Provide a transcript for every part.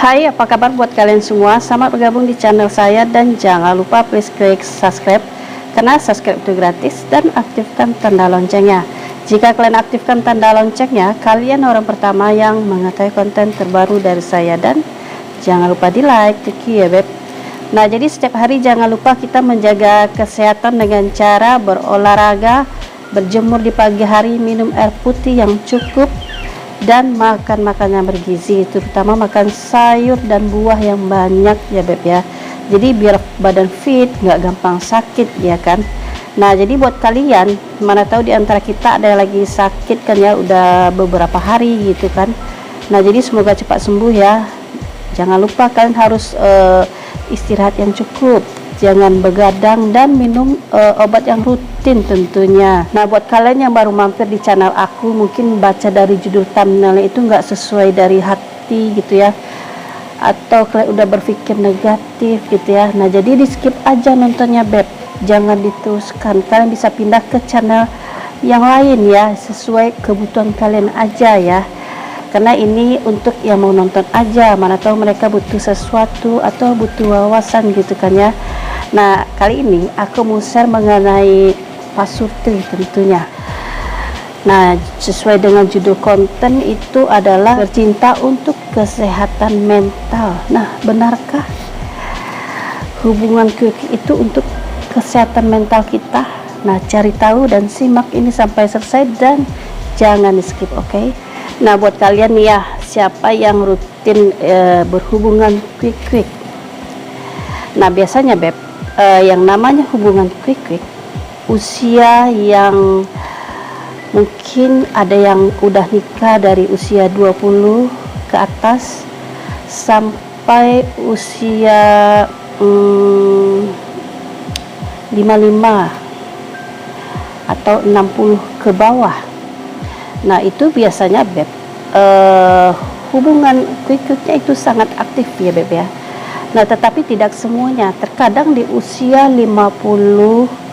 Hai, apa kabar buat kalian semua? Selamat bergabung di channel saya dan jangan lupa please klik subscribe karena subscribe itu gratis dan aktifkan tanda loncengnya. Jika kalian aktifkan tanda loncengnya, kalian orang pertama yang mengetahui konten terbaru dari saya dan jangan lupa di like, thank you ya beb. Nah, jadi setiap hari jangan lupa kita menjaga kesehatan dengan cara berolahraga, berjemur di pagi hari, minum air putih yang cukup, dan makan makanan bergizi, terutama makan sayur dan buah yang banyak ya beb ya. Jadi biar badan fit, nggak gampang sakit ya kan. Nah, jadi buat kalian, mana tahu di antara kita ada yang lagi sakit kan ya, udah beberapa hari gitu kan. Nah, jadi semoga cepat sembuh ya. Jangan lupa kalian harus istirahat yang cukup, jangan begadang, dan minum obat yang rutin tentunya. Nah, buat kalian yang baru mampir di channel aku, mungkin baca dari judul thumbnailnya itu nggak sesuai dari hati gitu ya, atau kalian udah berpikir negatif gitu ya. Nah, jadi di skip aja nontonnya beb, jangan diteruskan. Kalian bisa pindah ke channel yang lain ya, sesuai kebutuhan kalian aja ya, karena ini untuk yang mau nonton aja, mana tahu mereka butuh sesuatu atau butuh wawasan gitu kan ya. Nah, kali ini aku mau share mengenai Pak Surti tentunya. Nah, sesuai dengan judul konten itu adalah bercinta untuk kesehatan mental. Nah, benarkah hubungan quickie itu untuk kesehatan mental kita? Nah, cari tahu dan simak ini sampai selesai dan jangan di skip, oke? Nah, buat kalian nih ya, siapa yang rutin berhubungan quick. Nah, biasanya beb, yang namanya hubungan quick usia yang mungkin ada yang udah nikah dari usia 20 ke atas sampai usia 55 atau 60 ke bawah. Nah, itu biasanya beb, hubungan quick-nya itu sangat aktif ya beb ya. Nah, tetapi tidak semuanya. Terkadang di usia 50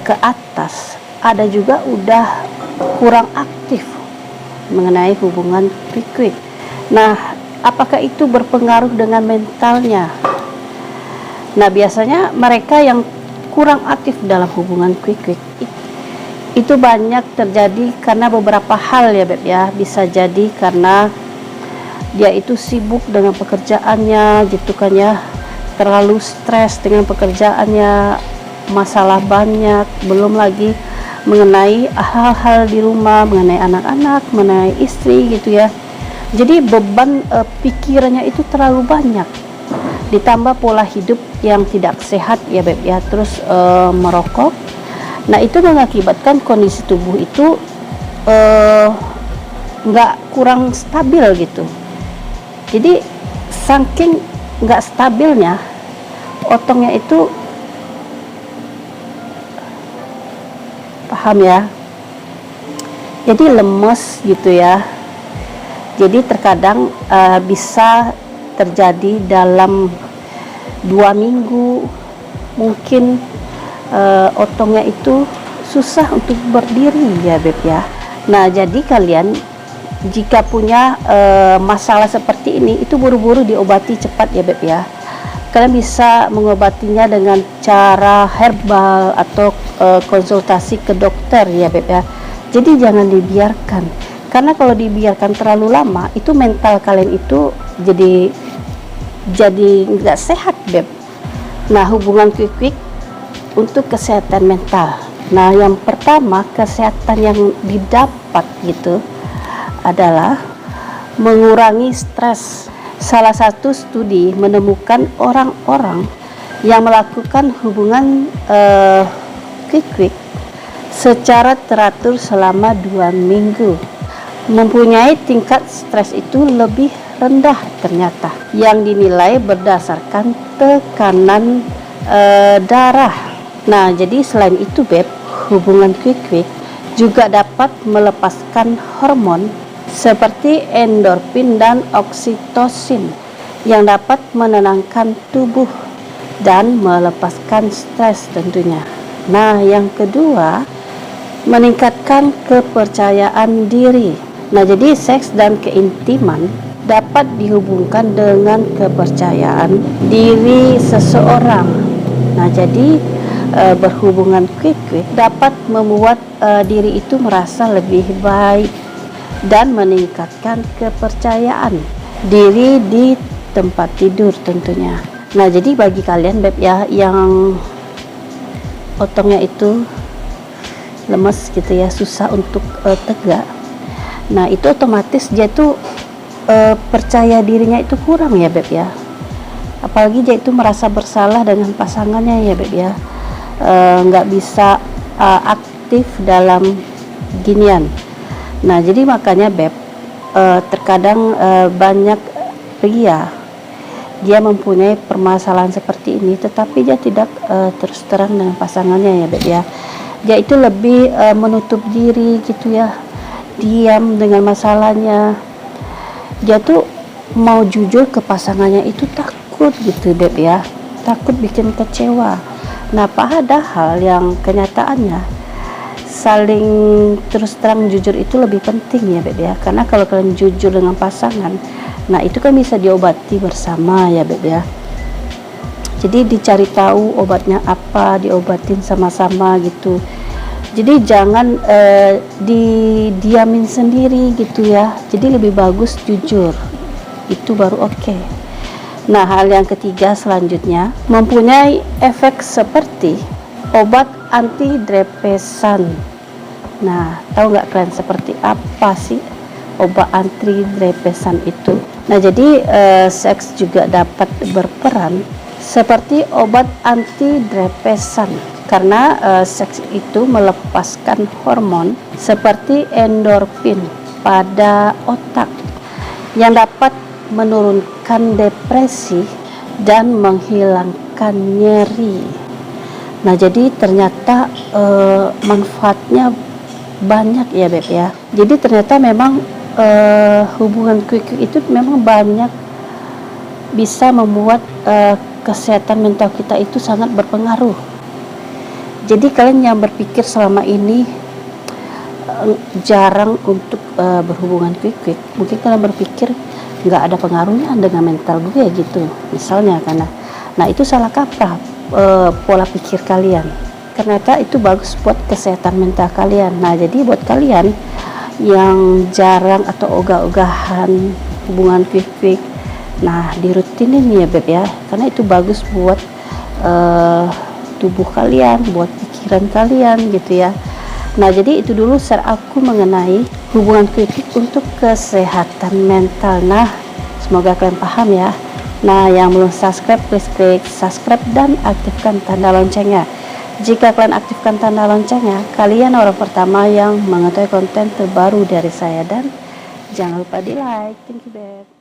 ke atas ada juga udah kurang aktif mengenai hubungan quick. Nah, apakah itu berpengaruh dengan mentalnya? Nah, biasanya mereka yang kurang aktif dalam hubungan quick itu banyak terjadi karena beberapa hal ya beb ya. Bisa jadi karena dia itu sibuk dengan pekerjaannya gitu kan ya, terlalu stres dengan pekerjaannya, masalah banyak, belum lagi mengenai hal-hal di rumah, mengenai anak-anak, mengenai istri gitu ya. Jadi beban pikirannya itu terlalu banyak, ditambah pola hidup yang tidak sehat ya beb ya, terus merokok. Nah, itu mengakibatkan kondisi tubuh itu kurang stabil gitu. Jadi saking nggak stabilnya, otongnya itu, paham ya, jadi lemes gitu ya. Jadi terkadang bisa terjadi dalam 2 minggu mungkin otongnya itu susah untuk berdiri ya beb ya. Nah, jadi kalian jika punya masalah seperti ini, itu buru-buru diobati cepat ya beb ya. Kalian bisa mengobatinya dengan cara herbal atau konsultasi ke dokter ya beb ya. Jadi jangan dibiarkan, karena kalau dibiarkan terlalu lama, itu mental kalian itu jadi nggak sehat beb. Nah, hubungan quick untuk kesehatan mental. Nah, yang pertama kesehatan yang didapat gitu adalah mengurangi stres. Salah satu studi menemukan orang-orang yang melakukan hubungan quick secara teratur selama 2 minggu mempunyai tingkat stres itu lebih rendah ternyata, yang dinilai berdasarkan tekanan darah. Nah, jadi selain itu beb, hubungan quick juga dapat melepaskan hormon seperti endorfin dan oksitosin yang dapat menenangkan tubuh dan melepaskan stres tentunya. Nah, yang kedua, meningkatkan kepercayaan diri. Nah, jadi seks dan keintiman dapat dihubungkan dengan kepercayaan diri seseorang. Nah, jadi berhubungan quick dapat membuat diri itu merasa lebih baik dan meningkatkan kepercayaan diri di tempat tidur tentunya. Nah, jadi bagi kalian beb ya yang otongnya itu lemes gitu ya, susah untuk tegak. Nah, itu otomatis dia tuh percaya dirinya itu kurang ya beb ya. Apalagi dia itu merasa bersalah dengan pasangannya ya beb ya. Nggak bisa aktif dalam ginian. Nah, jadi makanya beb terkadang banyak pria dia mempunyai permasalahan seperti ini, tetapi dia tidak terus terang dengan pasangannya ya beb ya. Dia itu lebih menutup diri gitu ya, diam dengan masalahnya. Dia tuh mau jujur ke pasangannya itu takut gitu beb ya, takut bikin kecewa. Nah, padahal yang kenyataannya saling terus terang jujur itu lebih penting ya beb ya, karena kalau kalian jujur dengan pasangan, nah itu kan bisa diobati bersama ya beb ya. Jadi dicari tahu obatnya apa, diobatin sama-sama gitu. Jadi jangan didiamin sendiri gitu ya. Jadi lebih bagus jujur, itu baru oke. Nah, hal yang ketiga selanjutnya mempunyai efek seperti obat antidepresan. Nah, tahu nggak kalian seperti apa sih obat antidepresan itu? Nah, jadi seks juga dapat berperan seperti obat antidepresan karena seks itu melepaskan hormon seperti endorfin pada otak yang dapat menurunkan depresi dan menghilangkan nyeri. Nah, jadi ternyata manfaatnya banyak ya beb ya. Jadi ternyata memang hubungan quick itu memang banyak bisa membuat kesehatan mental kita itu sangat berpengaruh. Jadi kalian yang berpikir selama ini jarang untuk berhubungan quick, mungkin kalian berpikir nggak ada pengaruhnya dengan mental gue gitu misalnya, karena nah itu salah kaprah pola pikir kalian. Ternyata itu bagus buat kesehatan mental kalian. Nah, jadi buat kalian yang jarang atau ogah-ogahan hubungan quick, nah dirutinin ya beb ya, karena itu bagus buat tubuh kalian, buat pikiran kalian gitu ya. Nah, jadi itu dulu share aku mengenai hubungan quick untuk kesehatan mental. Nah, semoga kalian paham ya. Nah, yang belum subscribe please klik subscribe dan aktifkan tanda loncengnya. Jika kalian aktifkan tanda loncengnya, kalian orang pertama yang mengetahui konten terbaru dari saya. Dan jangan lupa di like. Thank you beb.